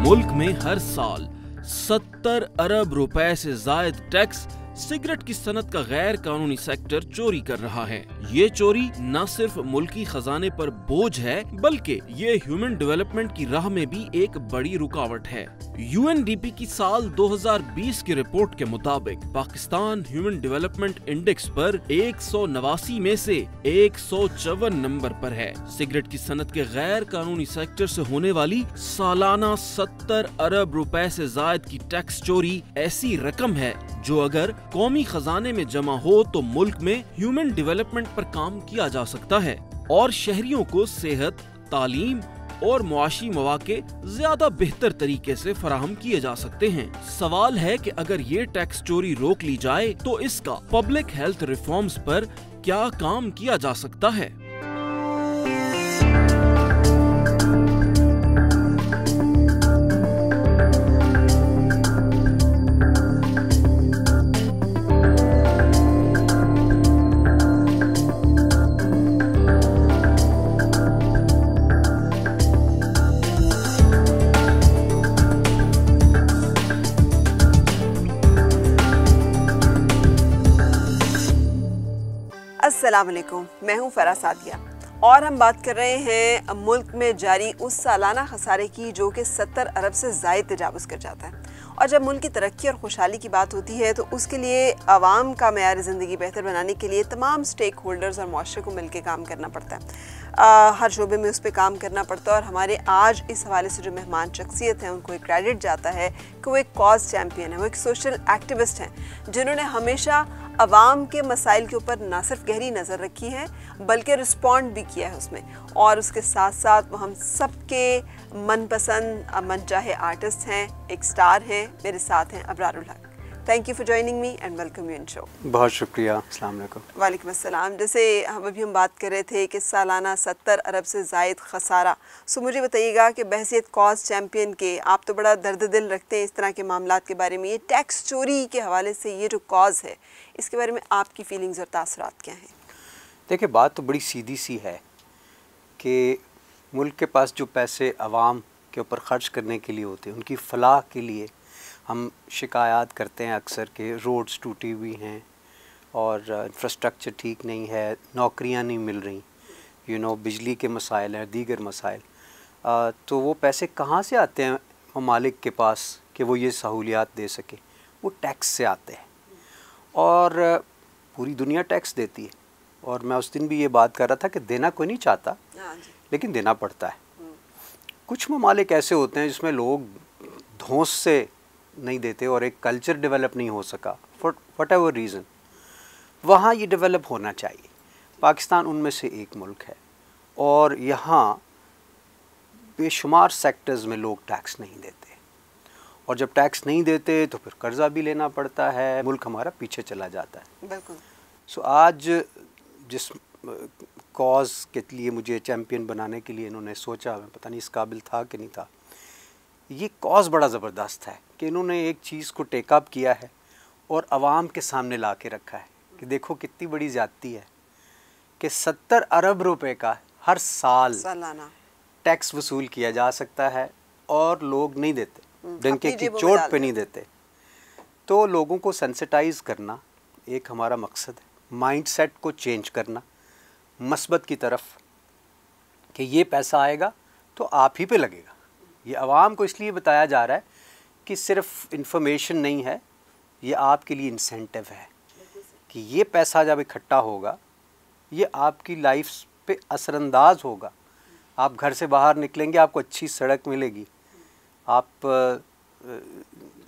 मुल्क में हर साल 70 अरब रुपए से जायद टैक्स सिगरेट की सनत का गैर कानूनी सेक्टर चोरी कर रहा है। ये चोरी न सिर्फ मुल्की खजाने पर बोझ है, बल्कि ये ह्यूमन डेवलपमेंट की राह में भी एक बड़ी रुकावट है। यूएनडीपी की साल 2020 की रिपोर्ट के मुताबिक पाकिस्तान ह्यूमन डेवलपमेंट इंडेक्स पर 189 में से 154 नंबर पर है। सिगरेट की सनत के गैर कानूनी सेक्टर से होने वाली सालाना 70 अरब रुपए से जायद की टैक्स चोरी ऐसी रकम है जो अगर कौमी खजाने में जमा हो तो मुल्क में ह्यूमन डेवलपमेंट पर काम किया जा सकता है और शहरियों को सेहत, तालीम और मुआशी मौके ज्यादा बेहतर तरीके से फराहम किए जा सकते हैं। सवाल है कि अगर ये टैक्स चोरी रोक ली जाए तो इसका पब्लिक हेल्थ रिफॉर्म्स पर क्या काम किया जा सकता है। अस्सलाम वालेकुम, मैं हूं फरा सादिया और हम बात कर रहे हैं मुल्क में जारी उस सालाना खसारे की जो कि 70 अरब से ज़ायद तजावुज कर जाता है। और जब मुल्क की तरक्की और खुशहाली की बात होती है तो उसके लिए आवाम का मेयार ज़िंदगी बेहतर बनाने के लिए तमाम स्टेक होल्डर्स और मुआशरे को मिलकर काम करना पड़ता है। हर शोबे में उस पर काम करना पड़ता है और हमारे आज इस हवाले से जो मेहमान शख्सियत हैं उनको एक क्रेडिट जाता है कि वो एक कॉज चैम्पियन है, वो एक सोशल एक्टिविस्ट हैं जिन्होंने हमेशा अवाम के मसाइल के ऊपर ना सिर्फ गहरी नज़र रखी है बल्कि रिस्पॉन्ड भी किया है उसमें। और उसके साथ साथ वो हम सबके मनपसंद मनचाहे आर्टिस्ट हैं, एक स्टार हैं। मेरे साथ हैं अबरारुल हक। Thank you for joining me and welcome you in show. बहुत शुक्रिया। अस्सलाम वालेकुम। वालेकुम अस्सलाम। जैसे अभी हम बात कर रहे थे कि सालाना 70 अरब से ज़ायद खसारा, सो मुझे बताइएगा कि बहसियत कॉज चैम्पियन के आप तो बड़ा दर्द दिल रखते हैं इस तरह के मामलात के बारे में। ये टैक्स चोरी के हवाले से ये जो कॉज है इसके बारे में आपकी फीलिंग्स और तासरात क्या हैं? देखिए, बात तो बड़ी सीधी सी है कि मुल्क के पास जो पैसे आवाम के ऊपर ख़र्च करने के लिए होते हैं, उनकी फ़लाह के लिए हम शिकायत करते हैं अक्सर के रोड्स टूटी हुई हैं और इंफ्रास्ट्रक्चर ठीक नहीं है, नौकरियां नहीं मिल रही, बिजली के मसाइल हैं, दीगर मसाइल। तो वो पैसे कहाँ से आते हैं ममालिक के पास कि वो ये सहूलियात दे सके? वो टैक्स से आते हैं और पूरी दुनिया टैक्स देती है। और मैं उस दिन भी ये बात कर रहा था कि देना कोई नहीं चाहता, लेकिन देना पड़ता है। कुछ ममालिक ऐसे होते हैं जिसमें लोग धौंस से नहीं देते और एक कल्चर डेवलप नहीं हो सका फॉर वट एवर रीज़न। वहाँ ये डेवलप होना चाहिए। पाकिस्तान उनमें से एक मुल्क है और यहाँ बेशुमार सेक्टर्स में लोग टैक्स नहीं देते और जब टैक्स नहीं देते तो फिर कर्जा भी लेना पड़ता है, मुल्क हमारा पीछे चला जाता है। बिल्कुल। सो आज जिस कॉज के लिए मुझे चैम्पियन बनाने के लिए इन्होंने सोचा, मैं पता नहीं इस काबिल था कि नहीं था। ये कॉज बड़ा ज़बरदस्त है कि इन्होंने एक चीज़ को टेकअप किया है और आवाम के सामने ला के रखा है कि देखो कितनी बड़ी ज़्यादती है कि 70 अरब रुपए का हर सालाना टैक्स वसूल किया जा सकता है और लोग नहीं देते, डंके की चोट पे नहीं देते। तो लोगों को सेंसिटाइज करना एक हमारा मकसद है, माइंडसेट को चेंज करना मस्बत की तरफ कि ये पैसा आएगा तो आप ही पे लगेगा। ये आवाम को इसलिए बताया जा रहा है कि सिर्फ इन्फॉर्मेशन नहीं है, ये आपके लिए इंसेंटिव है कि ये पैसा जब इकट्ठा होगा ये आपकी लाइफ पे असरअंदाज होगा। आप घर से बाहर निकलेंगे, आपको अच्छी सड़क मिलेगी,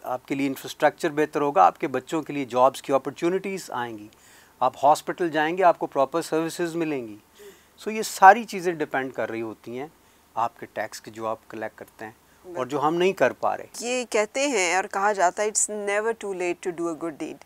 आपके लिए इंफ्रास्ट्रक्चर बेहतर होगा, आपके बच्चों के लिए जॉब्स की अपॉर्चुनिटीज़ आएंगी, आप हॉस्पिटल जाएंगे आपको प्रॉपर सर्विसेज मिलेंगी। सो ये सारी चीज़ें डिपेंड कर रही होती हैं आपके टैक्स के जो आप कलेक्ट करते हैं और जो हम नहीं कर पा रहे। ये कहते हैं और कहा जाता है it's never too late to do a good deed.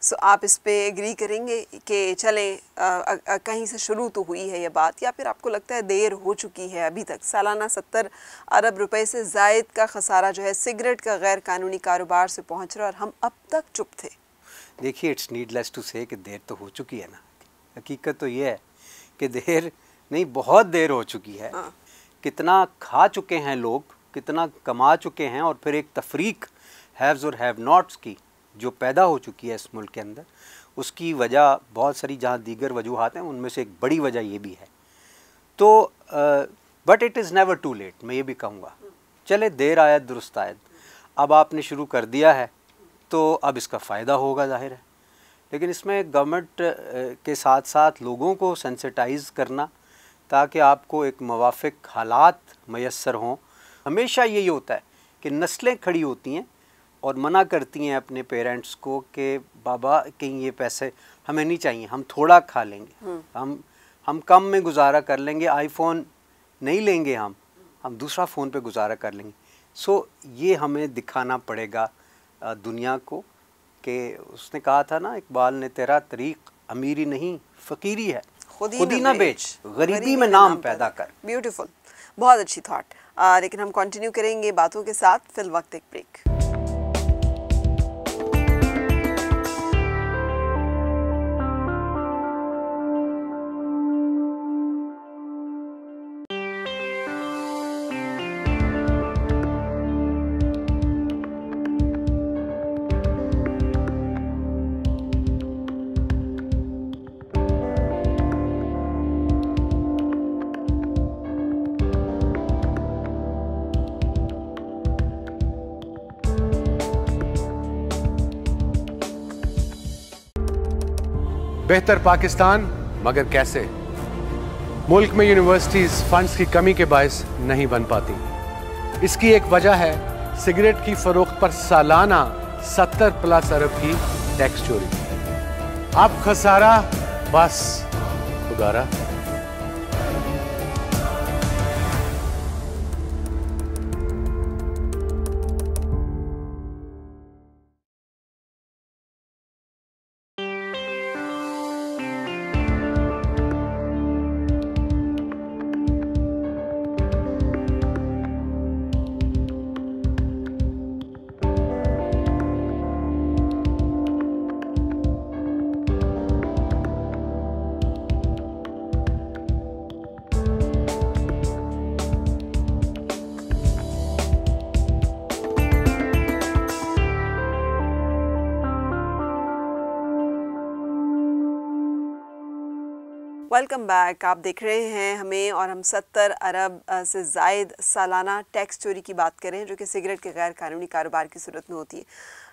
So आप इस पे एग्री करेंगे कि चलें कहीं से शुरू तो हुई है ये बात, या फिर आपको लगता है देर हो चुकी है अभी तक? सालाना 70 अरब रुपए से ज़ायद का खसारा जो है सिगरेट का गैर कानूनी कारोबार से पहुंच रहा है और हम अब तक चुप थे। देखिए, इट्स नीडलेस टू से कि देर तो हो चुकी है ना। हकीकत तो ये है कि देर नहीं, बहुत देर हो चुकी है। कितना खा चुके हैं लोग, कितना कमा चुके हैं और फिर एक तफरीक हैव्स और हैव नॉट्स की जो पैदा हो चुकी है इस मुल्क के अंदर, उसकी वजह बहुत सारी जहाँ दीगर वजूहात हैं उनमें से एक बड़ी वजह ये भी है। तो but it is never too late, मैं ये भी कहूँगा। चले देर आयत दुरुस्त आयत, अब आपने शुरू कर दिया है तो अब इसका फ़ायदा होगा ज़ाहिर है, लेकिन इसमें गवर्नमेंट के साथ साथ लोगों को सेंसिटाइज़ करना ताकि आपको एक मुवाफ़िक हालात मैसर हों। हमेशा यही होता है कि नस्लें खड़ी होती हैं और मना करती हैं अपने पेरेंट्स को कि बाबा कहीं ये पैसे हमें नहीं चाहिए, हम थोड़ा खा लेंगे, हम कम में गुजारा कर लेंगे, आईफोन नहीं लेंगे, हम दूसरा फ़ोन पे गुजारा कर लेंगे। सो ये हमें दिखाना पड़ेगा दुनिया को कि उसने कहा था ना इकबाल ने, तेरा तरीक़ अमीरी नहीं फ़कीरी है, खुदी ना बेच, गरीबी में नाम पैदा कर। ब्यूटीफुल, बहुत अच्छी थॉट। लेकिन हम कंटिन्यू करेंगे बातों के साथ, फिल वक्त एक ब्रेक। बेहतर पाकिस्तान मगर कैसे? मुल्क में यूनिवर्सिटीज़ फंड्स की कमी के बायस नहीं बन पाती। इसकी एक वजह है सिगरेट की फरोख्त पर सालाना 70+ अरब की टैक्स चोरी। अब खसारा बस खुदारा। Welcome back. आप देख रहे हैं हमें और हम 70 अरब से ज़ायद सालाना टैक्स चोरी की बात करें जो कि सिगरेट के गैर कानूनी कारोबार की सूरत में होती है।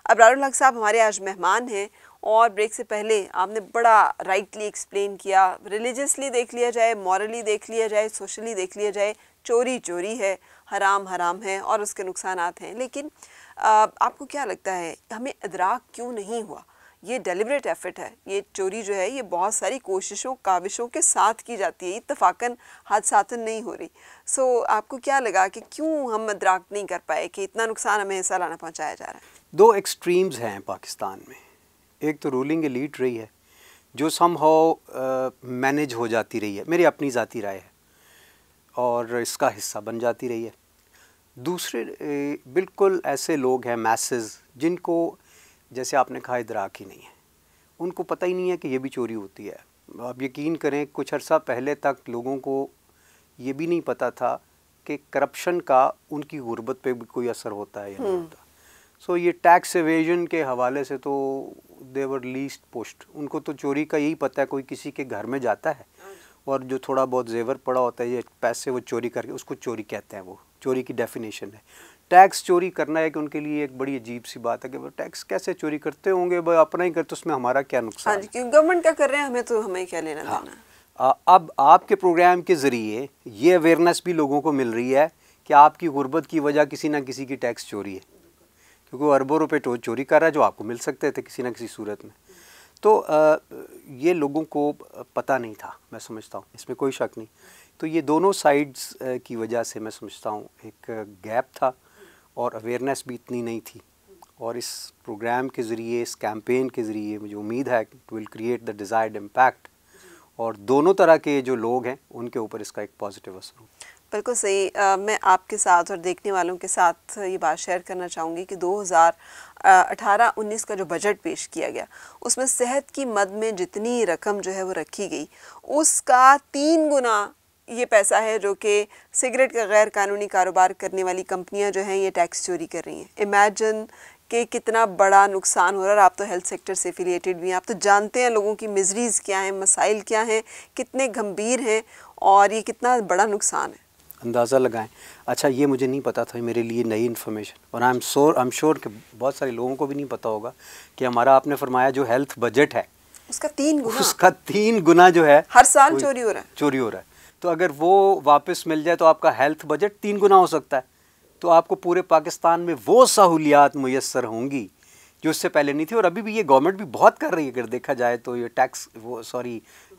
अबरारुल हक साहब हमारे आज मेहमान हैं और ब्रेक से पहले आपने बड़ा राइटली एक्सप्लेन किया, रिलीजियसली देख लिया जाए, मॉरली देख लिया जाए, सोशली देख लिया जाए, चोरी चोरी है, हराम हराम है और उसके नुकसानात हैं। लेकिन आपको क्या लगता है हमें इदराक क्यों नहीं हुआ? ये डेलिब्रेट एफर्ट है, ये चोरी जो है ये बहुत सारी कोशिशों काविशों के साथ की जाती है, इत्तफाकन हादसातन नहीं हो रही। सो आपको क्या लगा कि क्यों हम इदराक नहीं कर पाए कि इतना नुकसान हमें सालाना पहुंचाया जा रहा है? दो एक्सट्रीम्स हैं पाकिस्तान में। एक तो रूलिंग एलीट रही है जो समहाउ मैनेज हो जाती रही है, मेरी अपनी ज़ाती राय है, और इसका हिस्सा बन जाती रही है। दूसरे बिल्कुल ऐसे लोग हैं मैसेस जिनको जैसे आपने कहा इदराक ही नहीं है, उनको पता ही नहीं है कि ये भी चोरी होती है। आप यकीन करें कुछ अर्सा पहले तक लोगों को ये भी नहीं पता था कि करप्शन का उनकी गुर्बत पे भी कोई असर होता है या नहीं होता। सो ये टैक्स एवेजन के हवाले से तो दे वर लीस्ट पोस्ट। उनको तो चोरी का यही पता है, कोई किसी के घर में जाता है और जो थोड़ा बहुत जेवर पड़ा होता है, ये पैसे वो चोरी करके, उसको चोरी कहते हैं। वो चोरी की डेफिनेशन है। टैक्स चोरी करना है कि उनके लिए एक बड़ी अजीब सी बात है कि वो टैक्स कैसे चोरी करते होंगे, भाई अपना ही करते, उसमें हमारा क्या नुकसान है? क्योंकि गवर्नमेंट का कर रहे हैं, हमें तो हमें क्या लेना देना। अब आपके प्रोग्राम के ज़रिए ये अवेयरनेस भी लोगों को मिल रही है कि आपकी गुर्बत की वजह किसी ना किसी की टैक्स चोरी है, क्योंकि वो अरबों रुपए चोरी कर रहा है जो आपको मिल सकते थे किसी ना किसी सूरत में। तो ये लोगों को पता नहीं था, मैं समझता हूँ, इसमें कोई शक नहीं। तो ये दोनों साइड्स की वजह से मैं समझता हूँ एक गैप था और अवेयरनेस भी इतनी नहीं थी। और इस प्रोग्राम के ज़रिए, इस कैंपेन के ज़रिए मुझे उम्मीद है कि it will create the desired impact और दोनों तरह के जो लोग हैं उनके ऊपर इसका एक पॉजिटिव असर हो। बिल्कुल सही। मैं आपके साथ और देखने वालों के साथ ये बात शेयर करना चाहूँगी कि 2018-19 का जो बजट पेश किया गया उसमें सेहत की मद में जितनी रकम जो है वो रखी गई उसका 3 गुना ये पैसा है जो कि सिगरेट का गैर कानूनी कारोबार करने वाली कंपनियां जो हैं ये टैक्स चोरी कर रही हैं। इमेजिन कि कितना बड़ा नुकसान हो रहा है। आप तो हेल्थ सेक्टर से एफिलिएटेड भी हैं, आप तो जानते हैं लोगों की मिजरीज़ क्या हैं, मसाइल क्या हैं, कितने गंभीर हैं और ये कितना बड़ा नुकसान है। अंदाज़ा लगाएं। अच्छा, ये मुझे नहीं पता था, मेरे लिए नई इन्फॉर्मेशन, और आई एम श्योर कि बहुत सारे लोगों को भी नहीं पता होगा कि हमारा आपने फरमाया जो हेल्थ बजट है उसका 3 गुना जो है हर साल चोरी हो रहा है। तो अगर वो वापस मिल जाए तो आपका हेल्थ बजट 3 गुना हो सकता है। तो आपको पूरे पाकिस्तान में वो सहूलियात मुयस्सर होंगी जो उससे पहले नहीं थी। और अभी भी ये गवर्नमेंट भी बहुत कर रही है, अगर देखा जाए तो ये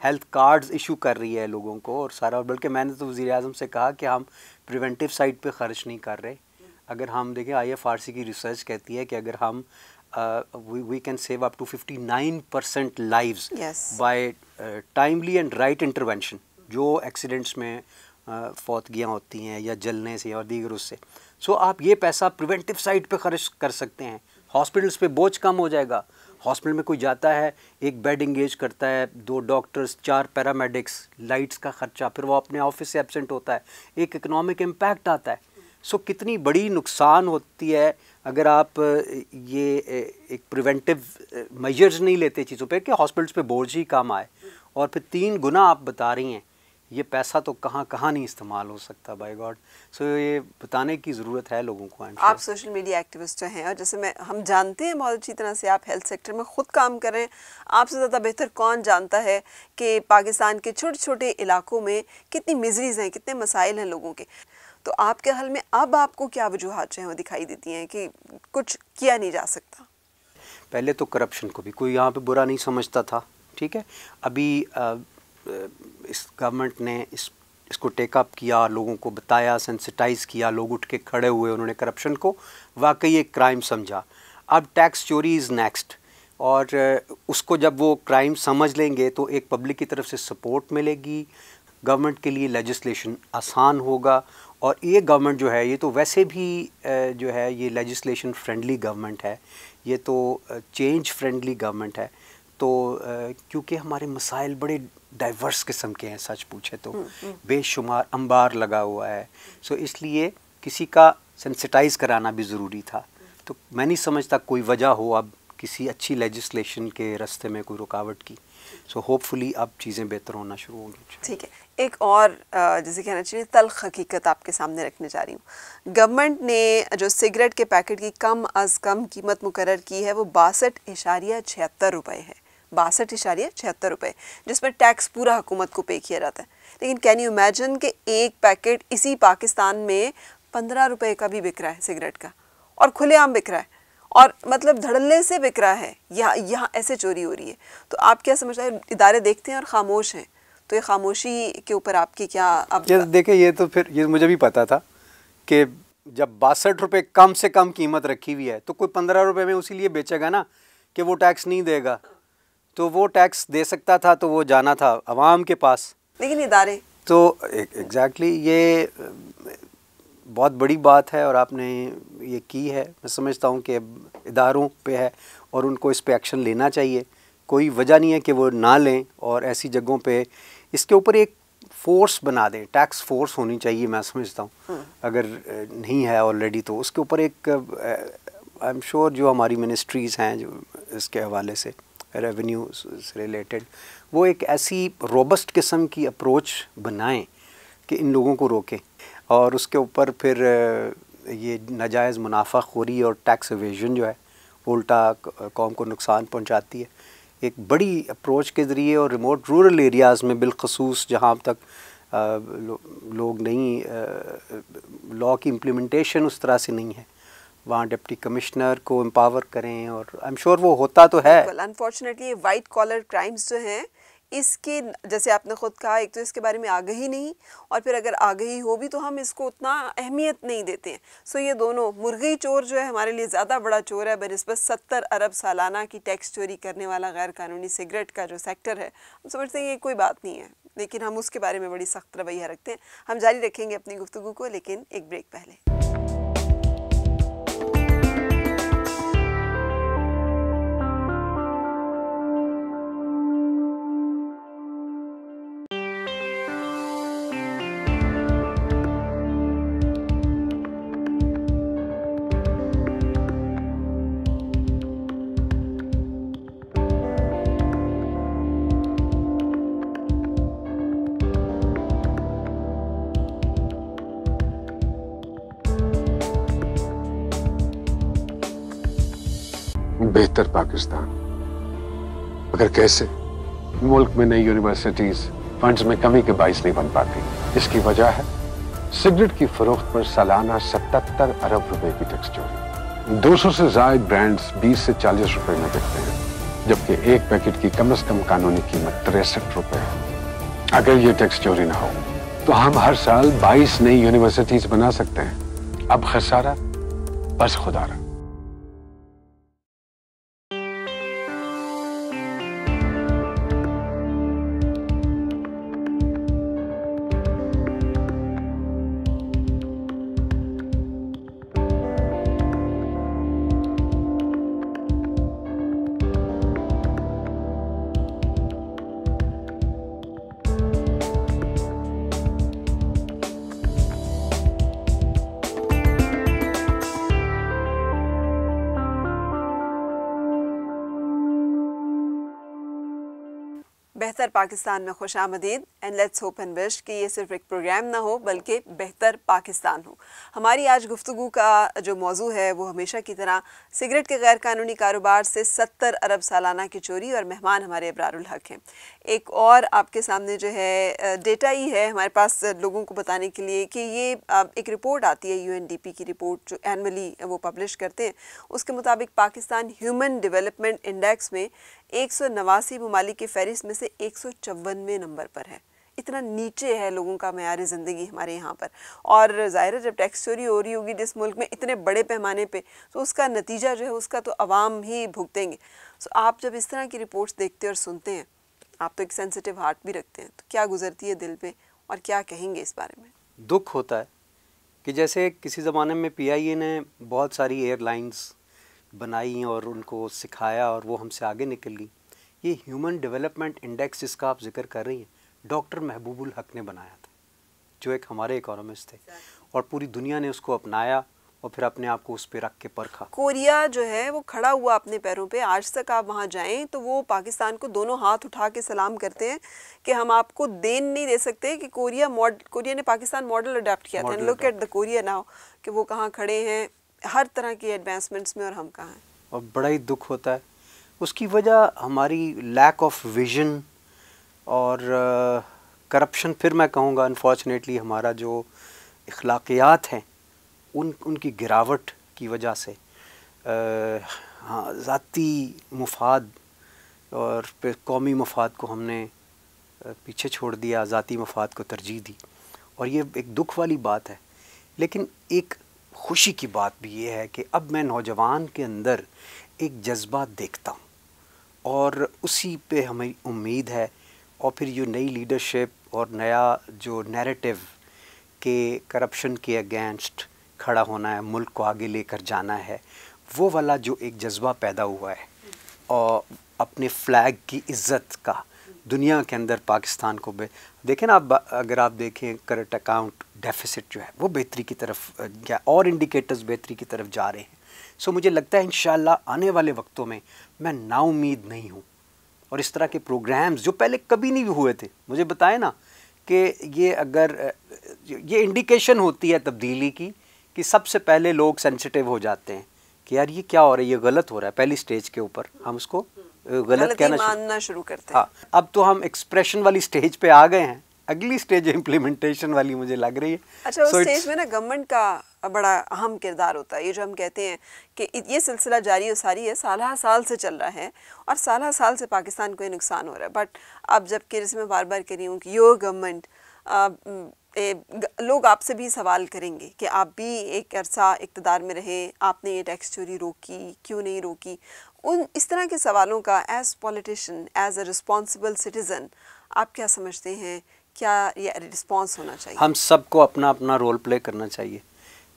हेल्थ कार्ड्स इशू कर रही है लोगों को और सारा। और बल्कि मैंने तो वज़ीर आज़म से कहा कि हम प्रिवेंटिव साइड पे खर्च नहीं कर रहे। अगर हम देखें, IFRC की रिसर्च कहती है कि अगर हम we can save up to 59% lives by timely and right intervention। जो एक्सीडेंट्स में फौतगियाँ होती हैं या जलने से और दीगर उससे, सो आप ये पैसा प्रिवेंटिव साइड पे खर्च कर सकते हैं। हॉस्पिटल्स पे बोझ कम हो जाएगा। हॉस्पिटल में कोई जाता है, एक बेड इंगेज करता है, 2 डॉक्टर्स, 4 पैरामेडिक्स, लाइट्स का खर्चा, फिर वो अपने ऑफिस से एब्सेंट होता है, एक इकोनॉमिक इम्पैक्ट आता है। सो कितनी बड़ी नुकसान होती है अगर आप ये एक प्रिवेंटिव मेजर्स नहीं लेते चीज़ों पे कि हॉस्पिटल्स पे बोझ ही कम आए। और फिर 3 गुना आप बता रही हैं, ये पैसा तो कहाँ कहाँ नहीं इस्तेमाल हो सकता, बाय गॉड। सो ये बताने की ज़रूरत है लोगों को। आप सोशल मीडिया एक्टिविस्ट हैं और जैसे हम जानते हैं बहुत अच्छी तरह से, आप हेल्थ सेक्टर में ख़ुद काम कर रहे हैं। आपसे ज़्यादा बेहतर कौन जानता है कि पाकिस्तान के छोटे छोटे इलाकों में कितनी मिजरीज़ हैं, कितने मसाइल हैं लोगों के। तो आपके हाल में अब आपको क्या वजूहात जो हैं वो दिखाई देती हैं कि कुछ किया नहीं जा सकता? पहले तो करप्शन को भी कोई यहाँ पे बुरा नहीं समझता था, ठीक है। अभी इस गवर्नमेंट ने इसको टेकअप किया, लोगों को बताया, सेंसिटाइज़ किया, लोग उठ के खड़े हुए, उन्होंने करप्शन को वाकई एक क्राइम समझा। अब टैक्स चोरी इज़ नेक्स्ट, और उसको जब वो क्राइम समझ लेंगे तो एक पब्लिक की तरफ से सपोर्ट मिलेगी, गवर्नमेंट के लिए लेजिस्लेशन आसान होगा। और ये गवर्नमेंट जो है ये तो वैसे भी जो है ये लेजिस्लेशन फ्रेंडली गवर्नमेंट है, ये तो चेंज फ्रेंडली गवर्नमेंट है। तो क्योंकि हमारे मसाइल बड़े डाइवर्स किस्म के हैं, सच पूछे तो बेशुमार अंबार लगा हुआ है। सो इसलिए किसी का सेंसिटाइज़ कराना भी ज़रूरी था। तो मैं नहीं समझता कोई वजह हो अब किसी अच्छी लेजिस्लेशन के रास्ते में कोई रुकावट की। सो होपफुली अब चीज़ें बेहतर होना शुरू होंगी। ठीक है, एक और जैसे कहना चाहिए तल्ख हकीकत आपके सामने रखने जा रही हूँ। गवर्नमेंट ने जो सिगरेट के पैकेट की कम अज़ कम कीमत मुकर्रर की है वो 62.76 रुपये है। 62.76 रुपये, जिसमें टैक्स पूरा हुकूमत को पे किया जाता है। लेकिन कैन यू इमेजिन कि एक पैकेट इसी पाकिस्तान में 15 रुपये का भी बिक रहा है सिगरेट का, और खुलेआम बिक रहा है, और मतलब धड़ल्ले से बिक रहा है। यहाँ ऐसे चोरी हो रही है। तो आप क्या समझ रहे हैं? इदारे देखते हैं और ख़ामोश हैं, तो ये खामोशी के ऊपर आपकी क्या? अब देखिए, ये तो फिर ये मुझे भी पता था कि जब 62 रुपये कम से कम कीमत रखी हुई है तो कोई 15 रुपये में उसी लिए बेचेगा ना कि वो टैक्स नहीं देगा। तो वो टैक्स दे सकता था तो वो जाना था अवाम के पास, लेकिन इदारे तो एग्जैक्टली ये बहुत बड़ी बात है और आपने ये की है। मैं समझता हूँ कि इदारों पे है और उनको इस पे एक्शन लेना चाहिए। कोई वजह नहीं है कि वो ना लें, और ऐसी जगहों पे इसके ऊपर एक फोर्स बना दें, टैक्स फोर्स होनी चाहिए। मैं समझता हूँ अगर नहीं है ऑलरेडी तो उसके ऊपर एक आई एम श्योर जो हमारी मिनिस्ट्रीज़ हैं जो इसके हवाले से रेवेन्यू से रिलेटेड, वो एक ऐसी रोबस्ट किस्म की अप्रोच बनाएं कि इन लोगों को रोकें, और उसके ऊपर फिर ये नाजायज़ मुनाफाखोरी और टैक्स एवेजन जो है उल्टा कौम को नुकसान पहुंचाती है। एक बड़ी अप्रोच के ज़रिए और रिमोट रूरल एरियाज़ में बिलखसूस जहाँ तक लोग नहीं, लॉ की इम्प्लीमेंटेशन उस तरह से नहीं है, वहाँ डिप्टी कमिश्नर को एम्पावर करें, और आई एम श्योर वो होता तो है। अनफॉर्चुनेटली ये वाइट कॉलर क्राइम्स जो हैं इसके, जैसे आपने ख़ुद कहा, एक तो इसके बारे में आगाही नहीं, और फिर अगर आगाही हो भी तो हम इसको उतना अहमियत नहीं देते हैं। सो ये दोनों, मुर्गी चोर जो है हमारे लिए ज़्यादा बड़ा चोर है बनिस्बत 70 अरब सालाना की टैक्स चोरी करने वाला गैर कानूनी सिगरेट का जो सेक्टर है। हम समझते हैं ये कोई बात नहीं है, लेकिन हम उसके बारे में बड़ी सख्त रवैया रखते हैं। हम जारी रखेंगे अपनी गुफ्तगू को, लेकिन एक ब्रेक पहले। बेहतर पाकिस्तान। मगर कैसे? मुल्क में नई यूनिवर्सिटीज फंड्स में कमी के बाइस नहीं बन पाती। इसकी वजह है सिगरेट की फरोख्त पर सालाना 77 अरब रुपए की टैक्स चोरी। 200 से ज्यादा ब्रांड्स 20 से 40 रुपए में बिकते हैं, जबकि एक पैकेट की कम से कम कानूनी कीमत 63 रुपए है। अगर ये टैक्स चोरी ना हो तो हम हर साल 22 नई यूनिवर्सिटीज बना सकते हैं। अब खसारा बस खुदारा। बेहतर पाकिस्तान में खुश आमदीद and let's hope and wish कि ये सिर्फ एक प्रोग्राम ना हो बल्कि बेहतर पाकिस्तान हो। हमारी आज गुफ्तगू का जो मौजू है वो हमेशा की तरह सिगरेट के गैर कानूनी कारोबार से 70 अरब सालाना की चोरी, और मेहमान हमारे अबरारुल हक हैं। एक और आपके सामने जो है डेटा ही है हमारे पास लोगों को बताने के लिए कि ये एक रिपोर्ट आती है UNDP की रिपोर्ट जो एनुअली वो पब्लिश करते हैं। उसके मुताबिक पाकिस्तान ह्यूमन डेवलपमेंट इंडेक्स में 189 ममालिक की फहरिस्त में से 154वें नंबर पर है। इतना नीचे है लोगों का मयार ज़िंदगी हमारे यहाँ पर। और ज़ाहिर है जब टैक्स चोरी हो रही होगी जिस मुल्क में इतने बड़े पैमाने पे, तो उसका नतीजा जो है उसका तो अवाम ही भुगतेंगे। सो आप जब इस तरह की रिपोर्ट्स देखते हैं और सुनते हैं, आप तो एक सेंसिटिव हार्ट भी रखते हैं, तो क्या गुजरती है दिल पे और क्या कहेंगे इस बारे में? दुख होता है कि जैसे किसी ज़माने में PIA ने बहुत सारी एयरलाइंस बनाई और उनको सिखाया और वो हमसे आगे निकल गई। ये ह्यूमन डेवलपमेंट इंडेक्स जिसका आप जिक्र कर रही हैं, डॉक्टर महबूबुल हक ने बनाया था, जो एक हमारे इकोनॉमिस्ट थे, और पूरी दुनिया ने उसको अपनाया और फिर अपने आप को उस पर रख के परखा। कोरिया जो है वो खड़ा हुआ अपने पैरों पे। आज तक आप वहाँ जाएं तो वो पाकिस्तान को दोनों हाथ उठा के सलाम करते हैं कि हम आपको देन नहीं दे सकते कि कोरिया ने पाकिस्तान मॉडल अडॉप्ट किया था। Look at the Korea now कि वो कहाँ खड़े हैं हर तरह की एडवांसमेंट्स में और हम कहाँ हैं। और बड़ा ही दुख होता है। उसकी वजह हमारी लैक ऑफ विजन और करप्शन, फिर मैं कहूँगा अनफॉर्चुनेटली हमारा जो इखलाकियात हैं उनकी गिरावट की वजह से हाँ, ज़ाती मुफाद और फिर कौमी मफाद को हमने पीछे छोड़ दिया, ज़ाती मफाद को तरजीह दी, और ये एक दुख वाली बात है। लेकिन एक खुशी की बात भी ये है कि अब मैं नौजवान के अंदर एक जज्बा देखता हूँ और उसी पे हमें उम्मीद है। और फिर ये नई लीडरशिप और नया जो नैरेटिव के करप्शन के अगेंस्ट खड़ा होना है, मुल्क को आगे लेकर जाना है, वो वाला जो एक जज्बा पैदा हुआ है और अपने फ्लैग की इज़्ज़त का दुनिया के अंदर पाकिस्तान को देखें ना, अगर आप देखें करंट अकाउंट डेफिसिट जो है वो बेहतरी की तरफ क्या और इंडिकेटर्स बेहतरी की तरफ जा रहे हैं। सो मुझे लगता है इंशाल्लाह आने वाले वक्तों में मैं नाउम्मीद नहीं हूँ, और इस तरह के प्रोग्राम्स जो पहले कभी नहीं हुए थे, मुझे बताएं ना कि ये अगर ये इंडिकेशन होती है तब्दीली की कि सबसे पहले लोग सेंसिटिव हो जाते हैं कि यार ये क्या हो रहा है, ये गलत हो रहा है। पहली स्टेज के ऊपर हम उसको गलत कहना मानना शुरू करते हैं। हाँ, अब तो हम एक्सप्रेशन वाली स्टेज पे आ गए हैं, अगली स्टेज इम्प्लीमेंटेशन वाली मुझे लग रही है। अच्छा, उस स्टेज में ना गवर्नमेंट का बड़ा अहम किरदार होता है। ये जो हम कहते हैं कि ये सिलसिला जारी और सारी है, साल साल से चल रहा है और साल साल से पाकिस्तान को ये नुकसान हो रहा है। बट अब जबकि जैसे मैं बार बार कह रही हूँ कि योर गवर्नमेंट, लोग आपसे भी सवाल करेंगे कि आप भी एक अरसा इक़्तिदार में रहे, आपने ये टैक्स चोरी रोकी, क्यों नहीं रोकी? उन इस तरह के सवालों का as politician, as a responsible citizen आप क्या समझते हैं, क्या ये रिस्पॉन्स होना चाहिए? हम सबको अपना अपना रोल प्ले करना चाहिए।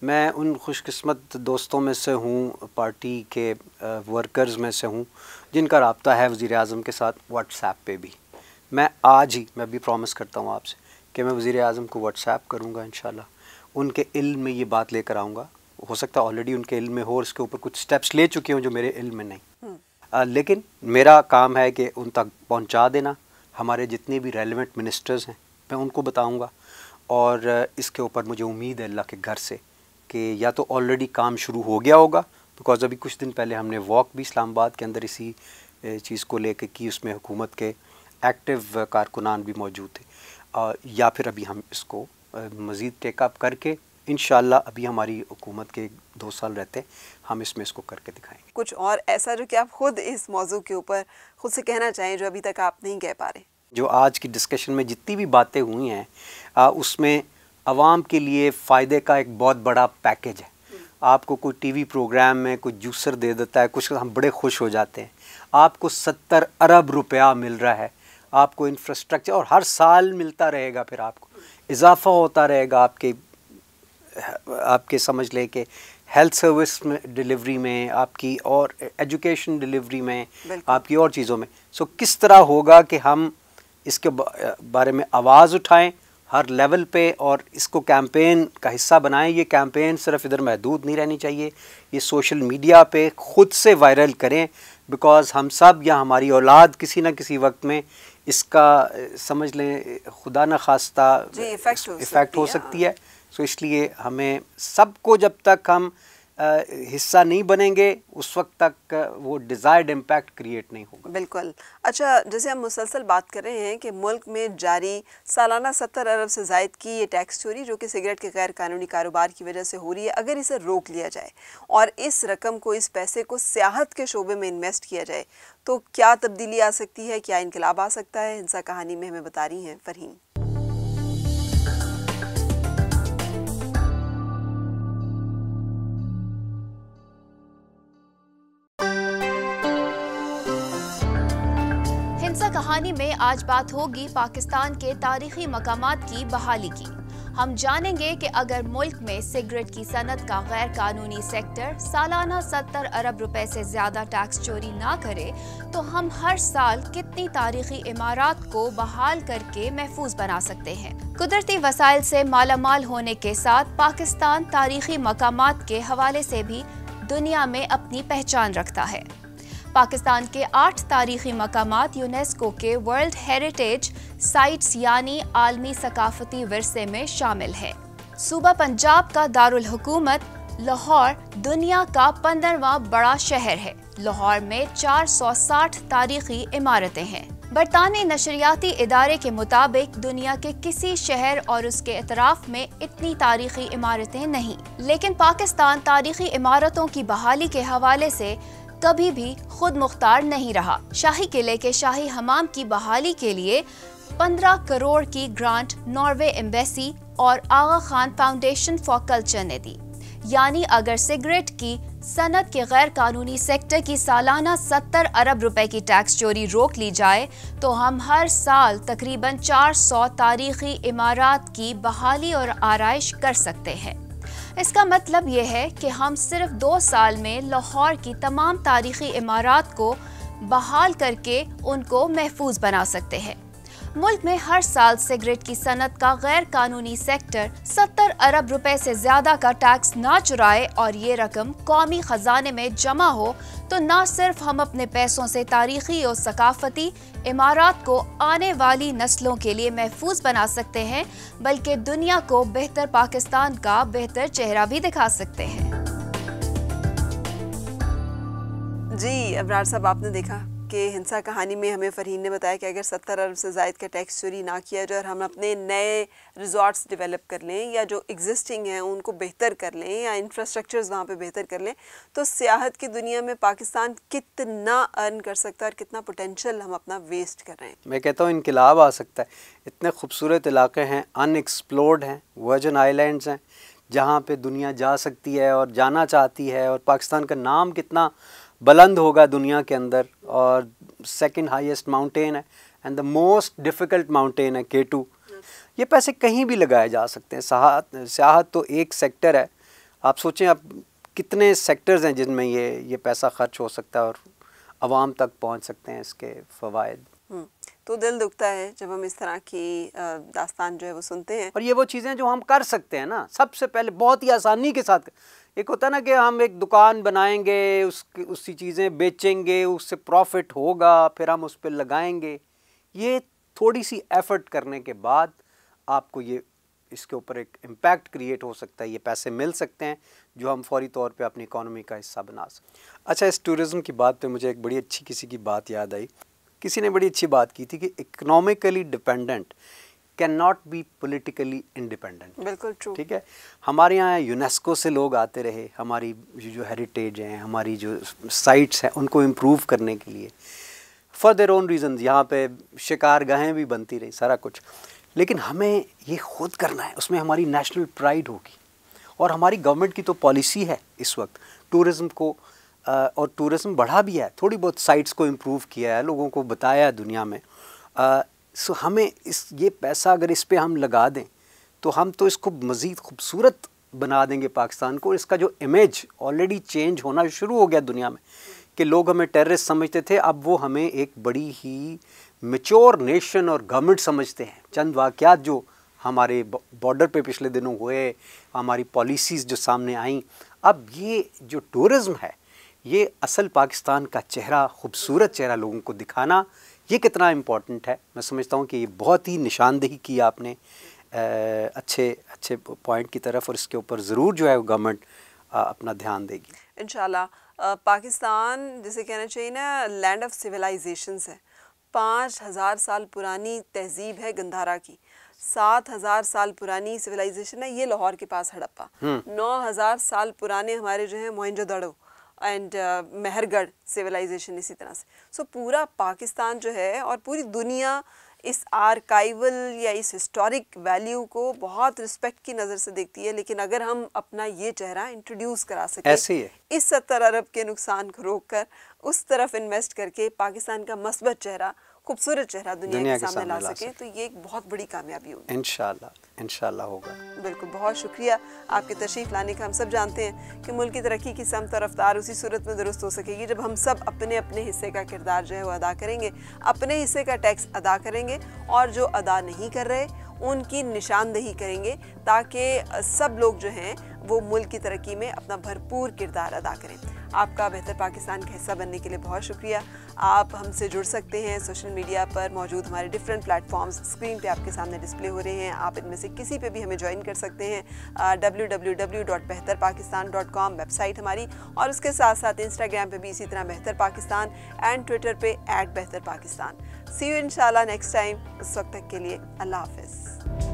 मैं उन खुशकिस्मत दोस्तों में से हूँ, पार्टी के वर्कर्स में से हूँ जिनका रब्ता है वज़ीर-ए-आज़म के साथ व्हाट्सएप पे भी। मैं आज ही मैं भी प्रॉमिस करता हूँ आपसे कि मैं वज़ीर-ए-आज़म को व्हाट्सएप करूँगा, इंशाल्लाह उनके इल्म में ये बात लेकर आऊँगा। हो सकता है ऑलरेडी उनके इल्म में हो और इसके ऊपर कुछ स्टेप्स ले चुके हों जो मेरे इल्म में नहीं। लेकिन मेरा काम है कि उन तक पहुँचा देना। हमारे जितने भी रेलिवेंट मिनिस्टर्स हैं मैं उनको बताऊँगा, और इसके ऊपर मुझे उम्मीद है अल्लाह के घर से कि या तो ऑलरेडी काम शुरू हो गया होगा बिकॉज़ अभी कुछ दिन पहले हमने वॉक भी इस्लामाबाद के अंदर इसी चीज़ को लेकर की, उसमें हुकूमत के एक्टिव कारकुनान भी मौजूद थे। या फिर अभी हम इसको मज़ीद टेकअप करके इंशाअल्लाह अभी हमारी हुकूमत के 2 साल रहते हम इसमें इसको करके दिखाएंगे। कुछ और ऐसा जो कि आप खुद इस मौजू के ऊपर खुद से कहना चाहें जो अभी तक आप नहीं कह पा रहे? जो आज की डिस्कशन में जितनी भी बातें हुई हैं उसमें आवाम के लिए फ़ायदे का एक बहुत बड़ा पैकेज है। आपको कोई टीवी प्रोग्राम में कोई जूसर दे देता है, कुछ हम बड़े खुश हो जाते हैं। आपको 70 अरब रुपया मिल रहा है, आपको इंफ्रास्ट्रक्चर, और हर साल मिलता रहेगा, फिर आपको इजाफा होता रहेगा आपके समझ ले के हेल्थ सर्विस में डिलीवरी में, आपकी और एजुकेशन डिलीवरी में, आपकी और चीज़ों में। सो किस तरह होगा कि हम इसके बारे में आवाज़ उठाएं हर लेवल पे और इसको कैंपेन का हिस्सा बनाएं। ये कैंपेन सिर्फ इधर महदूद नहीं रहनी चाहिए, ये सोशल मीडिया पे ख़ुद से वायरल करें, बिकॉज़ हम सब या हमारी औलाद किसी न किसी वक्त में इसका समझ लें खुदा न खास्ता इफ़ेक्ट हो सकती है। सो इसलिए हमें सबको जब तक हम हिस्सा नहीं बनेंगे उस वक्त तक वो डिज़ायर्ड इम्पैक्ट क्रिएट नहीं होगा। बिल्कुल। अच्छा, जैसे हम मुसलसल बात कर रहे हैं कि मुल्क में जारी सालाना 70 अरब से ज़ायद की ये टैक्स चोरी जो कि सिगरेट के गैर कानूनी कारोबार की वजह से हो रही है, अगर इसे रोक लिया जाए और इस रकम को, इस पैसे को सियाहत के शोबे में इन्वेस्ट किया जाए तो क्या तब्दीली आ सकती है, क्या इनकलाब आ सकता है? हिंसा कहानी में हमें बता रही हैं फरहीन। कहानी में आज बात होगी पाकिस्तान के तारीखी मकामात की बहाली की। हम जानेंगे कि अगर मुल्क में सिगरेट की सनत का गैर कानूनी सेक्टर सालाना 70 अरब रुपए से ज्यादा टैक्स चोरी ना करे तो हम हर साल कितनी तारीखी इमारत को बहाल करके महफूज बना सकते हैं। कुदरती वसाइल से मालामाल होने के साथ पाकिस्तान तारीखी मकामात के हवाले से भी दुनिया में अपनी पहचान रखता है। पाकिस्तान के 8 तारीखी मकामात यूनेस्को के वर्ल्ड हेरिटेज साइट्स यानी आलमी सकाफती विरसे में शामिल है। सूबा पंजाब का दारुल हुकूमत लाहौर दुनिया का 15वां बड़ा शहर है। लाहौर में 460 तारीखी इमारतें हैं। बरतानी नशरियाती इदारे के मुताबिक दुनिया के किसी शहर और उसके इतराफ में इतनी तारीखी इमारतें नहीं, लेकिन पाकिस्तान तारीखी इमारतों की बहाली के हवाले से कभी भी खुद मुख्तार नहीं रहा। शाही किले के शाही हमाम की बहाली के लिए 15 करोड़ की ग्रांट नॉर्वे एम्बेसी और आगा खान फाउंडेशन फॉर कल्चर ने दी। यानी अगर सिगरेट की सनत के गैर कानूनी सेक्टर की सालाना 70 अरब रुपए की टैक्स चोरी रोक ली जाए तो हम हर साल तकरीबन 400 तारीखी इमारत की बहाली और आराइश कर सकते हैं। इसका मतलब ये है कि हम सिर्फ 2 साल में लाहौर की तमाम तारीखी इमारत को बहाल करके उनको महफूज बना सकते हैं। मुल्क में हर साल सिगरेट की सनत का गैर कानूनी सेक्टर 70 अरब रुपए से ज्यादा का टैक्स ना चुराए और ये रकम कौमी खजाने में जमा हो तो न सिर्फ हम अपने पैसों से तारीखी और सकाफती इमारत को आने वाली नस्लों के लिए महफूज बना सकते हैं, बल्कि दुनिया को बेहतर पाकिस्तान का बेहतर चेहरा भी दिखा सकते हैं। जी अबरार साहब, आपने देखा कि हिंसा कहानी में हमें फरहीन ने बताया कि अगर 70 अरब से ज़ायद का टैक्स चोरी ना किया जाए और हम अपने नए रिजॉर्ट्स डेवलप कर लें या जो एग्जिस्टिंग हैं उनको बेहतर कर लें या इंफ्रास्ट्रक्चर्स वहाँ पे बेहतर कर लें तो सियाहत की दुनिया में पाकिस्तान कितना अर्न कर सकता है और कितना पोटेंशियल हम अपना वेस्ट कर रहे हैं। मैं कहता हूँ इनकलाब आ सकता है। इतने खूबसूरत इलाके हैं, अनएक्सप्लोर्ड हैं, वर्जिन आइलैंड्स हैं जहाँ पे दुनिया जा सकती है और जाना चाहती है, और पाकिस्तान का नाम कितना बुलंद होगा दुनिया के अंदर। और सेकंड हाईएस्ट माउंटेन है and the most difficult mountain है K2। ये पैसे कहीं भी लगाए जा सकते हैं। सियाहत तो एक सेक्टर है, आप सोचें आप कितने सेक्टर्स हैं जिनमें ये पैसा खर्च हो सकता है और आवाम तक पहुंच सकते हैं इसके फ़वाइद। तो दिल दुखता है जब हम इस तरह की दास्तान जो है वो सुनते हैं। और ये वो चीज़ें जो हम कर सकते हैं ना, सबसे पहले बहुत ही आसानी के साथ। एक होता है ना कि हम एक दुकान बनाएंगे, उसकी चीज़ें बेचेंगे, उससे प्रॉफिट होगा, फिर हम उस पर लगाएंगे। ये थोड़ी सी एफ़र्ट करने के बाद आपको ये इसके ऊपर एक इम्पैक्ट क्रिएट हो सकता है, ये पैसे मिल सकते हैं जो हम फौरी तौर पे अपनी इकोनॉमी का हिस्सा बना सकते हैं। अच्छा, इस टूरिज़्म की बात पे मुझे एक बड़ी अच्छी किसी की बात याद आई। किसी ने बड़ी अच्छी बात की थी कि economically dependent can not be politically independent. बिल्कुल ट्रू। ठीक है, हमारे यहाँ यूनेस्को से लोग आते रहे, हमारी जो हेरिटेज हैं, हमारी जो साइट्स हैं, उनको इम्प्रूव करने के लिए फॉर देयर ओन रीज़न, यहाँ पे शिकार गाहें भी बनती रही, सारा कुछ। लेकिन हमें ये खुद करना है, उसमें हमारी नेशनल प्राइड होगी। और हमारी गवर्नमेंट की तो पॉलिसी है इस वक्त टूरिज़्म को, और टूरिज़्म बढ़ा भी है, थोड़ी बहुत साइट्स को इम्प्रूव किया है, लोगों को बताया है दुनिया में। सो हमें ये पैसा अगर इस पे हम लगा दें तो हम तो इसको मज़ीद खूबसूरत बना देंगे पाकिस्तान को। इसका जो इमेज ऑलरेडी चेंज होना शुरू हो गया दुनिया में कि लोग हमें टेररिस्ट समझते थे, अब वो हमें एक बड़ी ही मैच्योर नेशन और गवर्नमेंट समझते हैं। चंद वाक़यात जो हमारे बॉर्डर पे पिछले दिनों हुए, हमारी पॉलिसीज़ जो सामने आईं, अब ये जो टूरिज़्म है ये असल पाकिस्तान का चेहरा, खूबसूरत चेहरा लोगों को दिखाना, ये कितना इम्पोर्टेंट है। मैं समझता हूँ कि ये बहुत ही निशानदेही की आपने अच्छे पॉइंट की तरफ, और इसके ऊपर ज़रूर जो है गवर्नमेंट अपना ध्यान देगी इंशाल्लाह। पाकिस्तान जिसे कहना चाहिए ना लैंड ऑफ सिविलाइजेशंस है। 5000 साल पुरानी तहजीब है गंधारा की, 7000 साल पुरानी सिविलाइजेशन है ये लाहौर के पास हड़प्पा, 9000 साल पुराने हमारे जो है मोहनजोदड़ो एंड मेहरगढ़ सिविलाइजेशन इसी तरह से। सो पूरा पाकिस्तान जो है और पूरी दुनिया इस आर्काइवल या इस हिस्टोरिक वैल्यू को बहुत रिस्पेक्ट की नज़र से देखती है। लेकिन अगर हम अपना ये चेहरा इंट्रोड्यूस करा सकें, ऐसे ही है, इस 70 अरब के नुकसान को रोककर उस तरफ इन्वेस्ट करके पाकिस्तान का मस्बत चेहरा, खूबसूरत चेहरा दुनिया के सामने ला सके, तो ये एक बहुत बड़ी कामयाबी होगी। इंशाल्लाह होगा। बिल्कुल, बहुत शुक्रिया आपकी तशरीफ़ लाने का। हम सब जानते हैं कि मुल्क की तरक्की की समत और रफ्तार उसी सूरत में दुरुस्त हो सकेगी जब हम सब अपने अपने हिस्से का किरदार जो है वो अदा करेंगे, अपने हिस्से का टैक्स अदा करेंगे, और जो अदा नहीं कर रहे उनकी निशानदेही करेंगे, ताकि सब लोग जो हैं वो मुल्क की तरक्की में अपना भरपूर किरदार अदा करें। आपका बेहतर पाकिस्तान का हिस्सा बनने के लिए बहुत शुक्रिया। आप हमसे जुड़ सकते हैं सोशल मीडिया पर मौजूद हमारे डिफरेंट प्लेटफॉर्म्स स्क्रीन पे आपके सामने डिस्प्ले हो रहे हैं। आप इनमें से किसी पे भी हमें ज्वाइन कर सकते हैं। www.behtarpakistan.com वेबसाइट हमारी, और उसके साथ साथ इंस्टाग्राम पे भी इसी तरह बेहतर पाकिस्तान एंड ट्विटर पे @behtarpakistan। सी यू इंशाल्लाह नेक्स्ट टाइम। उस वक्त तक के लिए अल्लाह हाफिज़।